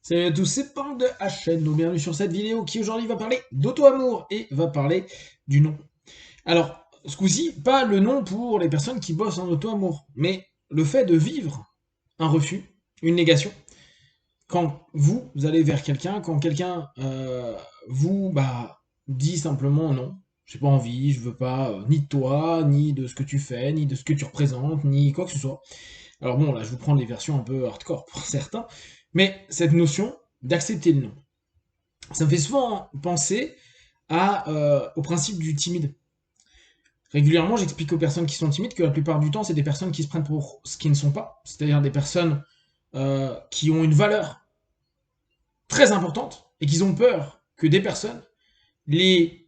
Salut à tous, c'est Pang de HN, bienvenue sur cette vidéo qui aujourd'hui va parler d'auto-amour et va parler du nom. Alors, ce coup-ci, pas le nom pour les personnes qui bossent en auto-amour, mais le fait de vivre un refus, une négation, quand vous allez vers quelqu'un, quand quelqu'un vous dit simplement non, j'ai pas envie, je veux pas ni de toi, ni de ce que tu fais, ni de ce que tu représentes, ni quoi que ce soit. Alors bon, là, je vous prends les versions un peu hardcore pour certains, mais cette notion d'accepter le non, ça me fait souvent penser au principe du timide. Régulièrement, j'explique aux personnes qui sont timides que la plupart du temps, c'est des personnes qui se prennent pour ce qu'ils ne sont pas, c'est-à-dire des personnes qui ont une valeur très importante et qui ont peur que des personnes les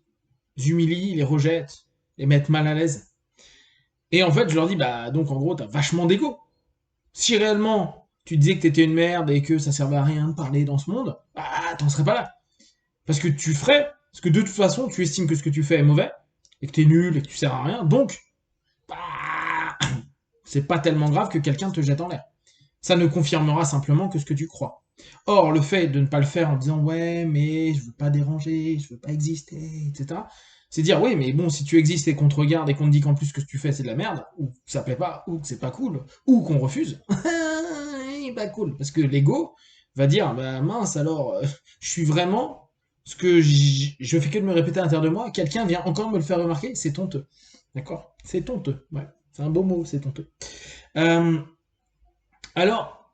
humilient, les rejettent, les mettent mal à l'aise. Et en fait, je leur dis, bah donc en gros, t'as vachement d'ego. Si réellement tu disais que t'étais une merde et que ça servait à rien de parler dans ce monde, bah t'en serais pas là. Parce que tu ferais, parce que de toute façon, tu estimes que ce que tu fais est mauvais, et que t'es nul, et que tu sers à rien, donc, bah, c'est pas tellement grave que quelqu'un te jette en l'air. Ça ne confirmera simplement que ce que tu crois. Or, le fait de ne pas le faire en disant ouais, mais je veux pas déranger, je veux pas exister, etc., c'est dire oui, mais bon, si tu existes et qu'on te regarde et qu'on te dit qu'en plus ce que tu fais c'est de la merde, ou que ça plaît pas, ou que c'est pas cool, ou qu'on refuse, pas cool. Parce que l'ego va dire bah mince alors, je suis vraiment ce que je fais que de me répéter à l'intérieur de moi, quelqu'un vient encore me le faire remarquer, c'est honteux. D'accord. C'est honteux, ouais. C'est un beau mot, c'est honteux. Euh, alors,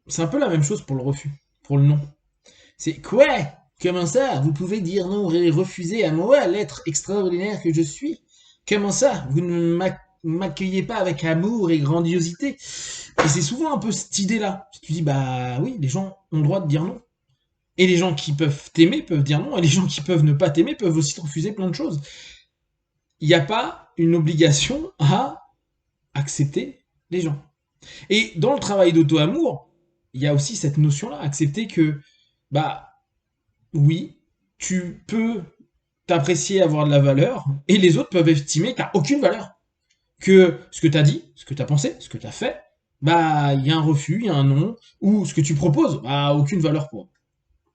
c'est un peu la même chose pour le refus, pour le non. C'est quoi? Comment ça? Vous pouvez dire non et refuser à moi, l'être extraordinaire que je suis? Comment ça? Vous ne m'accueillez pas avec amour et grandiosité? Et c'est souvent un peu cette idée-là. Tu dis, bah oui, les gens ont le droit de dire non. Et les gens qui peuvent t'aimer peuvent dire non, et les gens qui peuvent ne pas t'aimer peuvent aussi te refuser plein de choses. Il n'y a pas une obligation à accepter les gens. Et dans le travail d'auto-amour, il y a aussi cette notion-là, accepter que, bah, oui, tu peux t'apprécier, avoir de la valeur, et les autres peuvent estimer que t'as aucune valeur. Que ce que t'as dit, ce que t'as pensé, ce que t'as fait, bah, il y a un refus, il y a un non, ou ce que tu proposes, bah, aucune valeur pour eux.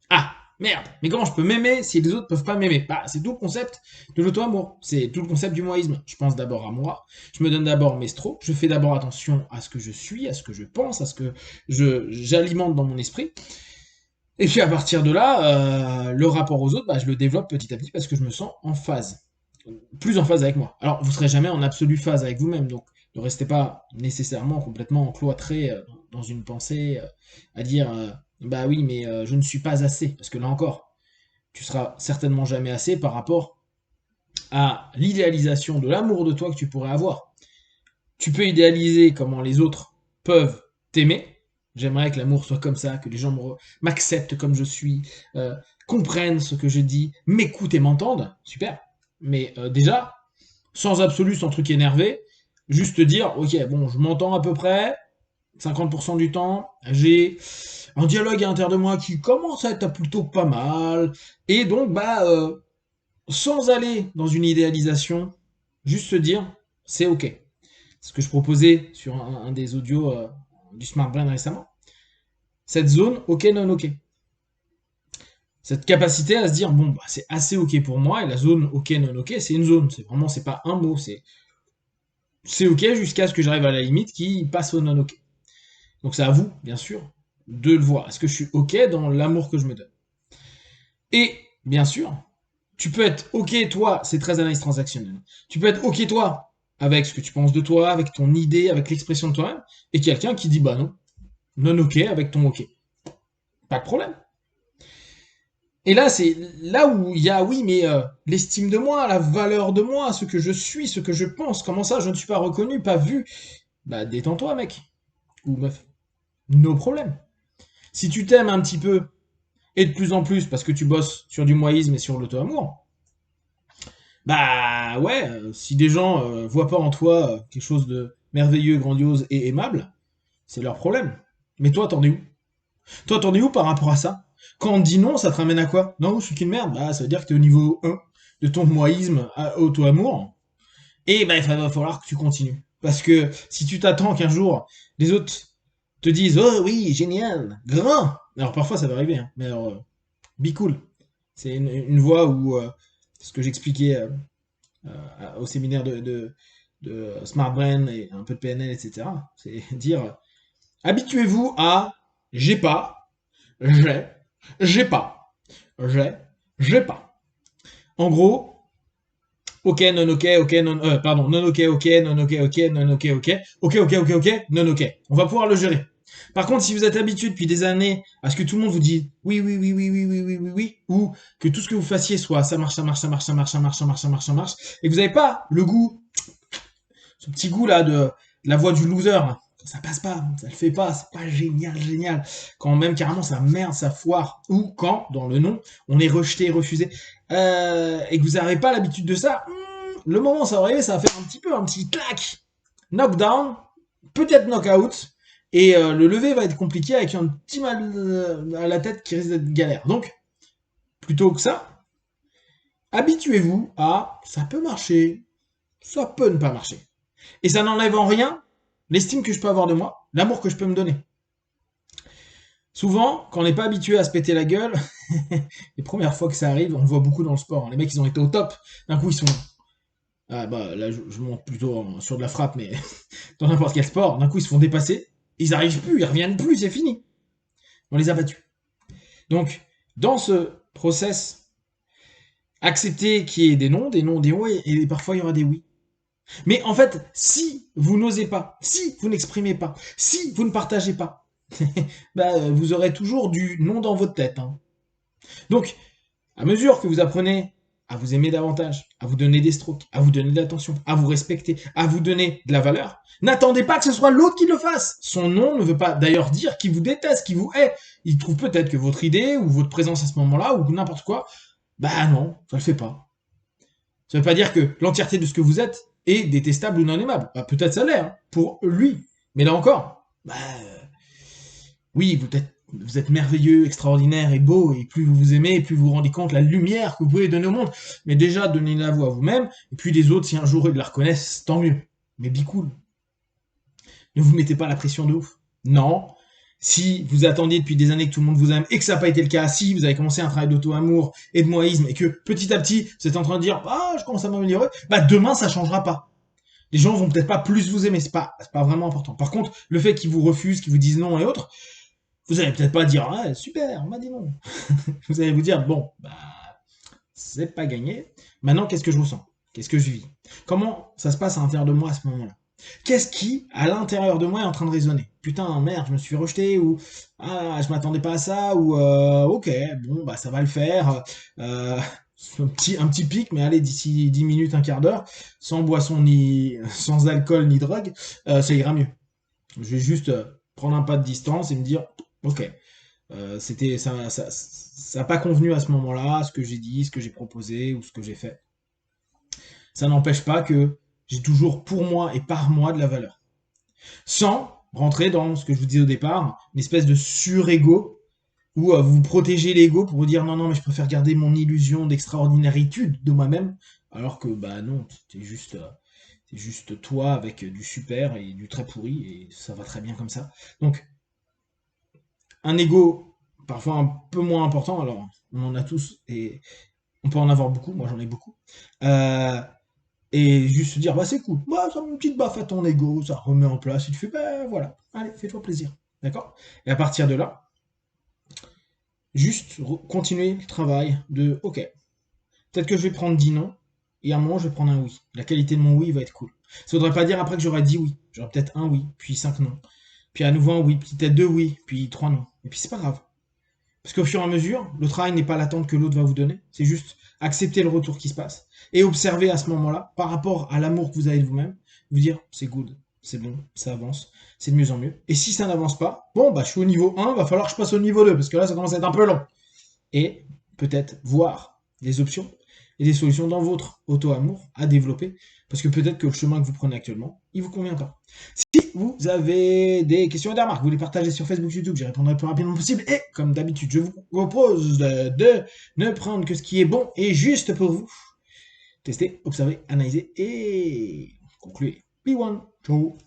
Ah, merde, mais comment je peux m'aimer si les autres peuvent pas m'aimer? Bah, c'est tout le concept de l'auto-amour, c'est tout le concept du moïsme. Je pense d'abord à moi, je me donne d'abord mes stros, je fais d'abord attention à ce que je suis, à ce que je pense, à ce que j'alimente dans mon esprit, et puis à partir de là, le rapport aux autres, bah, je le développe petit à petit parce que je me sens en phase, plus en phase avec moi. Alors, vous serez jamais en absolue phase avec vous-même, donc ne restez pas nécessairement complètement cloîtré dans une pensée à dire bah oui, mais je ne suis pas assez, parce que là encore, tu seras certainement jamais assez par rapport à l'idéalisation de l'amour de toi que tu pourrais avoir. Tu peux idéaliser comment les autres peuvent t'aimer. J'aimerais que l'amour soit comme ça, que les gens m'acceptent comme je suis, comprennent ce que je dis, m'écoutent et m'entendent. Super. Mais déjà, sans absolu, sans truc énervé, juste dire, ok, bon, je m'entends à peu près, 50% du temps, j'ai un dialogue à l'intérieur de moi qui commence à être plutôt pas mal, et donc, sans aller dans une idéalisation, juste se dire, c'est ok. Ce que je proposais sur un des audios du Smart Brain récemment. Cette zone ok non ok. Cette capacité à se dire bon bah, c'est assez ok pour moi et la zone ok non ok c'est une zone. C'est vraiment c'est pas un mot c'est ok jusqu'à ce que j'arrive à la limite qui passe au non ok. Donc c'est à vous bien sûr de le voir. Est-ce que je suis ok dans l'amour que je me donne? Et bien sûr tu peux être ok toi, c'est très analyse transactionnelle. Tu peux être ok toi avec ce que tu penses de toi, avec ton idée, avec l'expression de toi-même, et quelqu'un qui dit bah non, non ok avec ton ok. Pas de problème. Et là, c'est là où il y a, oui, mais l'estime de moi, la valeur de moi, ce que je suis, ce que je pense. Comment ça, je ne suis pas reconnu, pas vu? Bah, détends-toi, mec. Ou meuf. No problème. Si tu t'aimes un petit peu, et de plus en plus, parce que tu bosses sur du moïsme et sur l'auto-amour, bah ouais, si des gens voient pas en toi quelque chose de merveilleux, grandiose et aimable, c'est leur problème. Mais toi, t'en es où? Toi, t'en es où par rapport à ça? Quand on te dit non, ça te ramène à quoi? Non, je suis qu'une merde. Bah, ça veut dire que t'es au niveau 1 de ton moïsme auto-amour. Et bah, il va falloir que tu continues. Parce que si tu t'attends qu'un jour, les autres te disent oh oui, génial, grand. Alors parfois ça va arriver, hein, mais alors be cool. C'est une voie où ce que j'expliquais au séminaire de Smart Brain et un peu de PNL, etc. C'est dire habituez-vous à j'ai pas, j'ai pas, j'ai, j'ai pas. En gros, ok, non, ok, ok, non, pardon, non, ok, ok, non, ok, ok, non, ok, ok, ok, ok, ok, ok, non, ok. On va pouvoir le gérer. Par contre, si vous êtes habitué depuis des années à ce que tout le monde vous dise oui, oui, oui, oui, oui, oui, oui, oui, oui, ou que tout ce que vous fassiez soit ça marche, ça marche, ça marche, ça marche, ça marche, ça marche, ça marche, ça marche, et que vous n'avez pas le goût, ce petit goût là de la voix du loser, ça passe pas, ça le fait pas, c'est pas génial, génial. Quand même carrément ça merde, ça foire, ou quand, dans le nom, on est rejeté, refusé, et que vous n'avez pas l'habitude de ça, le moment où ça va arriver, ça va faire un petit peu un petit clac, knockdown, peut-être knockout, et le lever va être compliqué avec un petit mal à la tête qui risque d'être galère. Donc, plutôt que ça, habituez-vous à ça peut marcher, ça peut ne pas marcher. Et ça n'enlève en rien l'estime que je peux avoir de moi, l'amour que je peux me donner. Souvent, quand on n'est pas habitué à se péter la gueule, les premières fois que ça arrive, on le voit beaucoup dans le sport. Les mecs, ils ont été au top. D'un coup, ils sont. Ah bah là, je monte plutôt sur de la frappe, mais dans n'importe quel sport, d'un coup, ils se font dépasser. Ils n'arrivent plus, ils reviennent plus, c'est fini. On les a battus. Donc, dans ce process, accepter qu'il y ait des non, des oui, et parfois il y aura des oui. Mais en fait, si vous n'osez pas, si vous n'exprimez pas, si vous ne partagez pas, bah, vous aurez toujours du non dans votre tête. Hein. Donc, à mesure que vous apprenez à vous aimer davantage, à vous donner des strokes, à vous donner de l'attention, à vous respecter, à vous donner de la valeur, n'attendez pas que ce soit l'autre qui le fasse. Son nom ne veut pas d'ailleurs dire qu'il vous déteste, qu'il vous hait. Il trouve peut-être que votre idée ou votre présence à ce moment-là ou n'importe quoi, bah non, ça le fait pas. Ça veut pas dire que l'entièreté de ce que vous êtes est détestable ou non aimable. Bah, peut-être ça l'est, hein, pour lui. Mais là encore, bah, oui, vous êtes merveilleux, extraordinaire et beau, et plus vous vous aimez, plus vous vous rendez compte la lumière que vous pouvez donner au monde. Mais déjà, donnez-la vous à vous-même, et puis les autres, si un jour ils la reconnaissent, tant mieux. Mais be cool. Ne vous mettez pas la pression de ouf. Non. Si vous attendiez depuis des années que tout le monde vous aime et que ça n'a pas été le cas, si vous avez commencé un travail d'auto-amour et de moïsme et que petit à petit vous êtes en train de dire ah je commence à m'améliorer, bah demain ça changera pas. Les gens vont peut-être pas plus vous aimer, c'est pas vraiment important. Par contre, le fait qu'ils vous refusent, qu'ils vous disent non et autres, vous allez peut-être pas dire ah super, on m'a dit non. Vous allez vous dire bon bah c'est pas gagné. Maintenant qu'est-ce que je ressens? Qu'est-ce que je vis? Comment ça se passe à l'intérieur de moi à ce moment-là? Qu'est-ce qui, à l'intérieur de moi, est en train de résonner? Putain, merde, je me suis rejeté, ou ah, je m'attendais pas à ça, ou ok, bon, bah ça va le faire. Euh, un petit pic, mais allez, d'ici 10 minutes, un quart d'heure, sans boisson, ni sans alcool, ni drogue, ça ira mieux. Je vais juste prendre un pas de distance et me dire, ok, c'était ça a pas convenu à ce moment-là, ce que j'ai dit, ce que j'ai proposé ou ce que j'ai fait. Ça n'empêche pas que j'ai toujours pour moi et par moi de la valeur. Sans rentrer dans ce que je vous disais au départ, une espèce de sur-ego où vous protégez l'ego pour vous dire non, non, mais je préfère garder mon illusion d'extraordinaritude de moi-même, alors que bah non, c'est juste toi avec du super et du très pourri et ça va très bien comme ça. Donc, un ego parfois un peu moins important, alors on en a tous et on peut en avoir beaucoup, moi j'en ai beaucoup. Euh, Et juste se dire, bah c'est cool, bah ça met une petite baffe à ton ego, ça remet en place, et tu fais, bah voilà, allez, fais-toi plaisir. D'accord? Et à partir de là, juste continuer le travail de, ok, peut-être que je vais prendre 10 non, et à un moment je vais prendre un oui. La qualité de mon oui va être cool. Ça voudrait pas dire après que j'aurais 10 oui. J'aurais peut-être un oui, puis 5 non. Puis à nouveau un oui, puis peut-être 2 oui, puis 3 non. Et puis c'est pas grave. Parce qu'au fur et à mesure, le travail n'est pas l'attente que l'autre va vous donner, c'est juste accepter le retour qui se passe et observer à ce moment-là, par rapport à l'amour que vous avez de vous-même, vous dire c'est good, c'est bon, ça avance, c'est de mieux en mieux. Et si ça n'avance pas, bon, bah je suis au niveau 1, va falloir que je passe au niveau 2, parce que là ça commence à être un peu long. Et peut-être voir des options et des solutions dans votre auto-amour à développer, parce que peut-être que le chemin que vous prenez actuellement, il vous convient pas. Si vous avez des questions et des remarques, vous les partagez sur Facebook, YouTube, j'y répondrai le plus rapidement possible. Et comme d'habitude, je vous propose de ne prendre que ce qui est bon et juste pour vous. Testez, observez, analysez et concluez. Be one. Ciao.